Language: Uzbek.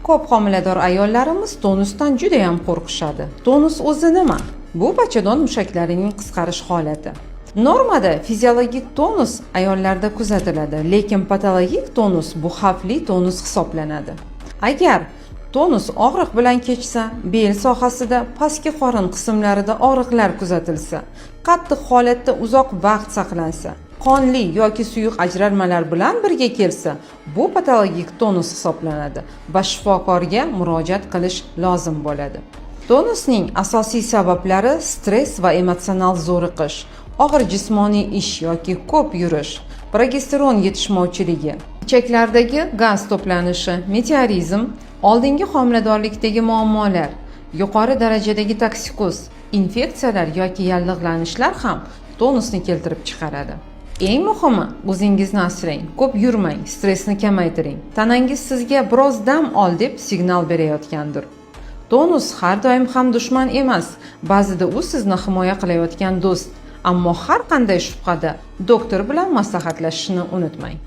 Ko'p homilador ayollarimiz tonusdan juda ham qo'rqishadi. Tonus o'zi nima? Bu bachadon mushaklarining qisqarish holati. Normada fiziologik tonus ayollarda kuzatiladi, lekin patologik tonus bu xavfli tonus hisoblanadi. Agar tonus og'riq bilan kechsa, bel sohasida, pastki qorin qismlarida og'riqlar kuzatilsa, qattiq holatda uzoq vaqt saqlansa, qonli yoki suyuq ajralmalar bilan birga kelsa, bu patologik tonus hisoblanadi va shifokorga murojaat qilish lozim bo'ladi. Tonusning asosiy sabablari stress va emotsional zo'riqish, og'ir jismoniy ish yoki ko'p yurish, progesteron yetishmovchiligi, ichaklardagi gaz to'planishi, meteorizm, oldingi homiladorlikdagi muammolar, yuqori darajadagi toksikuz, infeksiyalar yoki yallig'lanishlar ham tonusni keltirib chiqaradi. Eng muhimi, o'zingizni asrang, ko'p yurmang, stressni kamaytiring. Tanangiz sizga biroz dam ol deb signal berayotgandir. Tonus har doim ham dushman emas, ba'zida u sizni himoya qilayotgan do'st. Ammo har qanday shubhada doktor bilan maslahatlashishni unutmang.